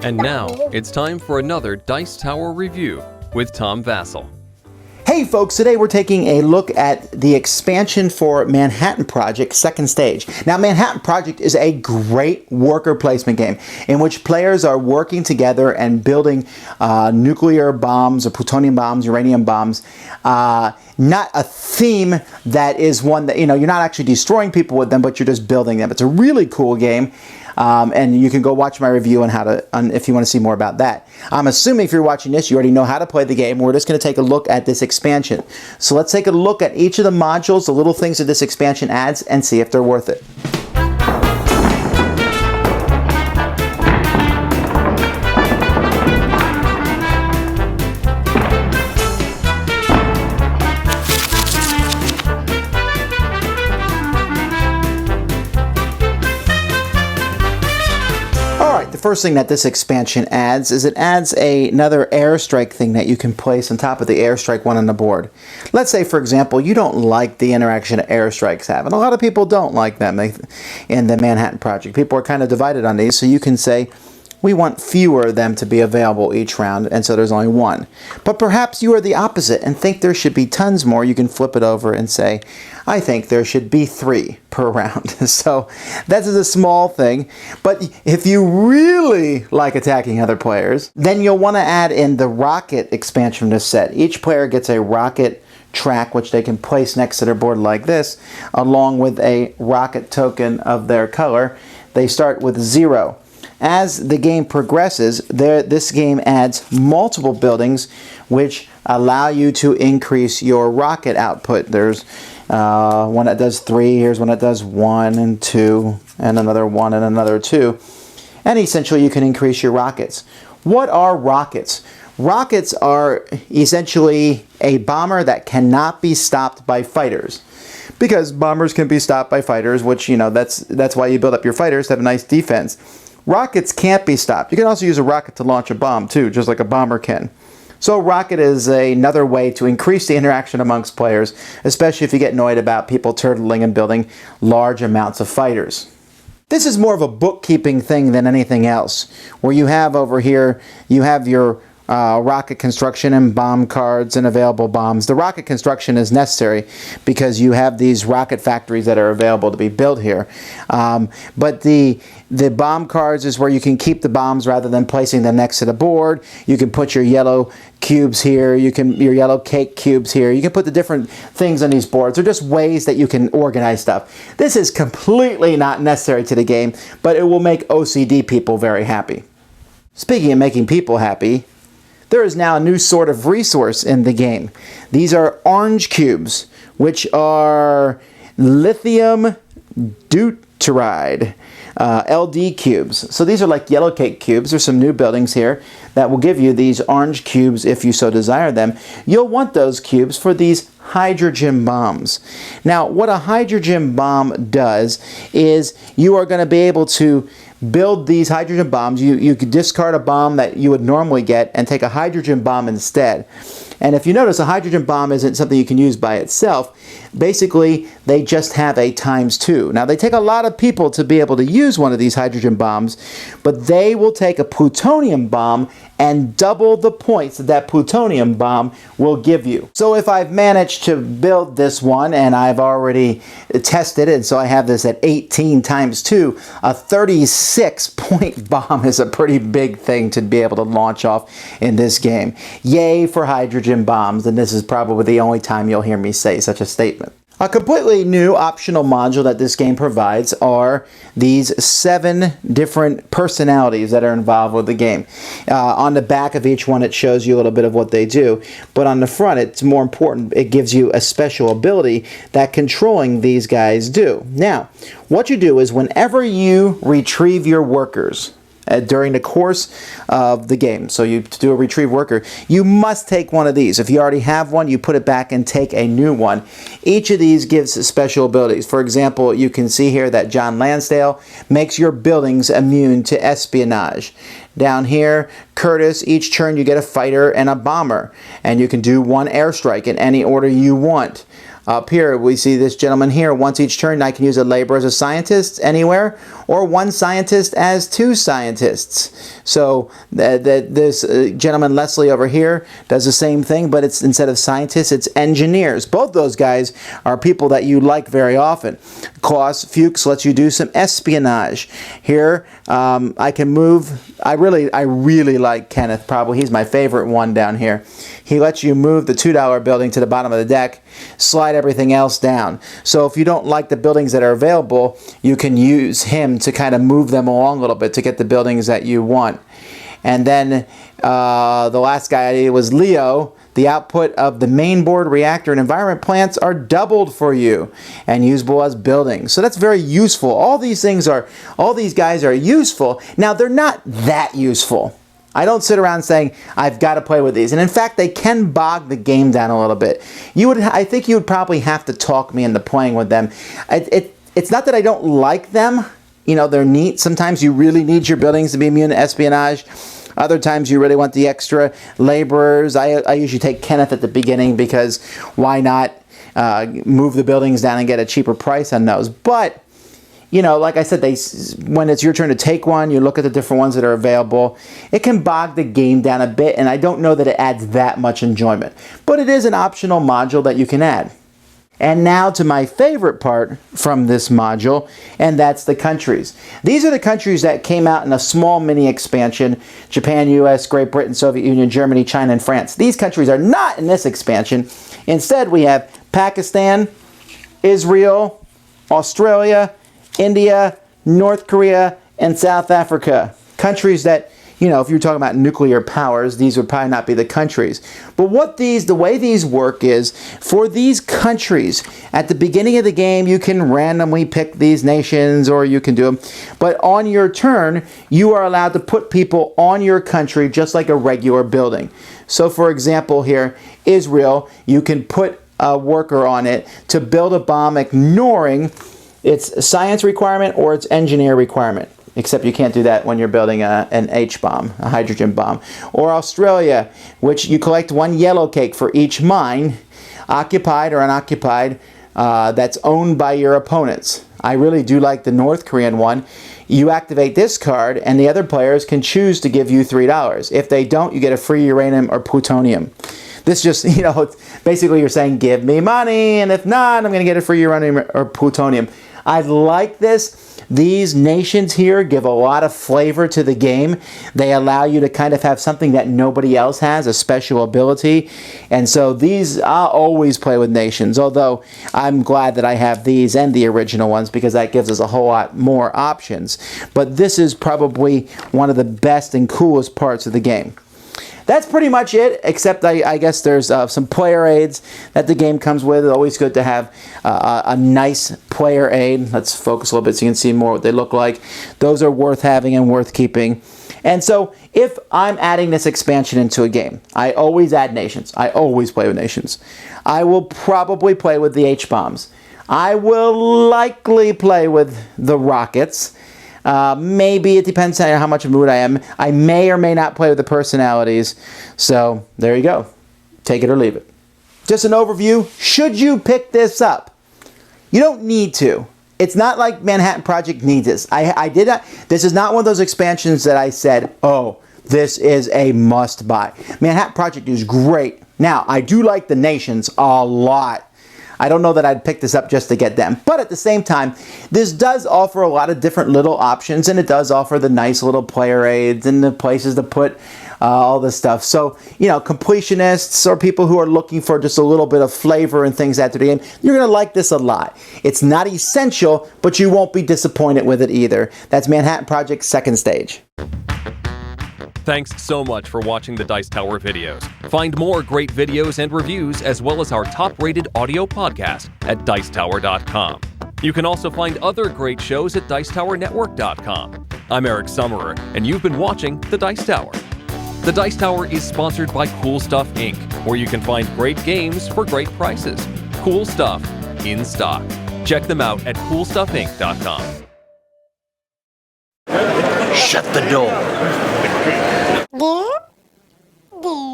And now, it's time for another Dice Tower review with Tom Vasel. Hey folks, today we're taking a look at the expansion for Manhattan Project Second Stage. Now, Manhattan Project is a great worker placement game in which players are working together and building nuclear bombs or plutonium bombs, uranium bombs. Not a theme that is one that, you're not actually destroying people with them, but you're just building them. It's a really cool game. And you can go watch my review on how to, if you want to see more about that. I'm assuming if you're watching this, you already know how to play the game. We're just going to take a look at this expansion. So let's take a look at each of the modules, the little things that this expansion adds, and see if they're worth it. The first thing that this expansion adds is it adds another airstrike thing that you can place on top of the airstrike one on the board. Let's say, for example, you don't like the interaction airstrikes have, and a lot of people don't like them in the Manhattan Project. People are kind of divided on these, so you can say, we want fewer of them to be available each round, and so there's only one. But perhaps you are the opposite and think there should be tons more. You can flip it over and say, I think there should be 3 per round. So that's a small thing. But if you really like attacking other players, then you'll want to add in the rocket expansion from this set. Each player gets a rocket track, which they can place next to their board like this, along with a rocket token of their color. They start with 0. As the game progresses, this game adds multiple buildings which allow you to increase your rocket output. There's one that does 3, here's one that does 1 and 2, and another 1 and another 2. And essentially you can increase your rockets. What are rockets? Rockets are essentially a bomber that cannot be stopped by fighters. Because bombers can be stopped by fighters, which, that's why you build up your fighters to have a nice defense. Rockets can't be stopped. You can also use a rocket to launch a bomb too, just like a bomber can. So rocket is another way to increase the interaction amongst players, especially if you get annoyed about people turtling and building large amounts of fighters. This is more of a bookkeeping thing than anything else, where you have over here, you have your rocket construction and bomb cards and available bombs. The rocket construction is necessary because you have these rocket factories that are available to be built here. But the bomb cards is where you can keep the bombs rather than placing them next to the board. You can put your yellow cubes here, your yellow cake cubes here. You can put the different things on these boards. They're just ways that you can organize stuff. This is completely not necessary to the game, but it will make OCD people very happy. Speaking of making people happy, there is now a new sort of resource in the game. These are orange cubes, which are lithium deuteride. LD cubes. So these are like yellow cake cubes. There's some new buildings here that will give you these orange cubes if you so desire them. You'll want those cubes for these hydrogen bombs. Now, what a hydrogen bomb does is you are going to be able to build these hydrogen bombs. You could discard a bomb that you would normally get and take a hydrogen bomb instead. And if you notice, a hydrogen bomb isn't something you can use by itself. Basically, they just have a ×2. Now, they take a lot of people to be able to use one of these hydrogen bombs, but they will take a plutonium bomb and double the points that that plutonium bomb will give you. So if I've managed to build this one, and I've already tested it, so I have this at 18 ×2, a 36-point bomb is a pretty big thing to be able to launch off in this game. Yay for hydrogen bombs, and this is probably the only time you'll hear me say such a statement. A completely new optional module that this game provides are these 7 different personalities that are involved with the game. On the back of each one it shows you a little bit of what they do, but on the front it's more important. It gives you a special ability that controlling these guys do. Now, what you do is whenever you retrieve your workers, during the course of the game. So you do a retrieve worker, you must take one of these. If you already have one, you put it back and take a new one. Each of these gives special abilities. For example, you can see here that John Lansdale makes your buildings immune to espionage. Down here, Curtis, each turn you get a fighter and a bomber, and you can do 1 airstrike in any order you want. Up here, we see this gentleman here. Once each turn, I can use a laborer as a scientist anywhere, or one scientist as two scientists. So this gentleman, Leslie, over here, does the same thing, but it's instead of scientists, it's engineers. Both those guys are people that you like very often. Klaus Fuchs lets you do some espionage. Here, I can move. I really like Kenneth, probably. He's my favorite one down here. He lets you move the $2 building to the bottom of the deck, slide everything else down. So if you don't like the buildings that are available, you can use him to kind of move them along a little bit to get the buildings that you want. And then the last guy was Leo. The output of the main board, reactor, and environment plants are doubled for you and usable as buildings. So that's very useful. All these guys are useful. Now, they're not that useful. I don't sit around saying, I've got to play with these. And in fact, they can bog the game down a little bit. I think you would probably have to talk me into playing with them. It's not that I don't like them. You know, they're neat. Sometimes you really need your buildings to be immune to espionage. Other times you really want the extra laborers. I usually take Kenneth at the beginning because why not move the buildings down and get a cheaper price on those. But you know, like I said, when it's your turn to take one, you look at the different ones that are available. It can bog the game down a bit, and I don't know that it adds that much enjoyment. But it is an optional module that you can add. And now to my favorite part from this module, and that's the countries. These are the countries that came out in a small mini expansion: Japan, US, Great Britain, Soviet Union, Germany, China, and France. These countries are not in this expansion. Instead, we have Pakistan, Israel, Australia, India, North Korea, and South Africa. Countries that, you know, if you're talking about nuclear powers, these would probably not be the countries. But the way these work is, for these countries, at the beginning of the game, you can randomly pick these nations, or you can do them. But on your turn, you are allowed to put people on your country just like a regular building. So for example here, Israel, you can put a worker on it to build a bomb ignoring its science requirement or its engineer requirement. Except you can't do that when you're building an H-bomb, a hydrogen bomb. Or Australia, which you collect one yellow cake for each mine, occupied or unoccupied, that's owned by your opponents. I really do like the North Korean one. You activate this card, and the other players can choose to give you $3. If they don't, you get a free uranium or plutonium. This just, you know, basically you're saying, give me money, and if not, I'm going to get a free uranium or plutonium. I like this. These nations here give a lot of flavor to the game. They allow you to kind of have something that nobody else has, a special ability. And so these, I'll always play with nations, although I'm glad that I have these and the original ones because that gives us a whole lot more options. But this is probably one of the best and coolest parts of the game. That's pretty much it, except I guess there's some player aids that the game comes with. It's always good to have a nice player aid. Let's focus a little bit so you can see more what they look like. Those are worth having and worth keeping. And so if I'm adding this expansion into a game, I always add nations. I always play with nations. I will probably play with the H-bombs. I will likely play with the rockets. Maybe it depends on how much of a mood I am. I may or may not play with the personalities. So there you go. Take it or leave it. Just an overview. Should you pick this up? You don't need to. It's not like Manhattan Project needs this. I did not. This is not one of those expansions that I said, oh, this is a must buy. Manhattan Project is great. Now, I do like the nations a lot. I don't know that I'd pick this up just to get them. But at the same time, this does offer a lot of different little options, and it does offer the nice little player aids and the places to put all this stuff. So, you know, completionists or people who are looking for just a little bit of flavor and things after the game, you're going to like this a lot. It's not essential, but you won't be disappointed with it either. That's Manhattan Project's second stage. Thanks so much for watching the Dice Tower videos. Find more great videos and reviews, as well as our top-rated audio podcast at Dicetower.com. You can also find other great shows at Dicetowernetwork.com. I'm Eric Summerer, and you've been watching The Dice Tower. The Dice Tower is sponsored by Cool Stuff Inc., where you can find great games for great prices. Cool stuff in stock. Check them out at CoolStuffInc.com. Shut the door. There.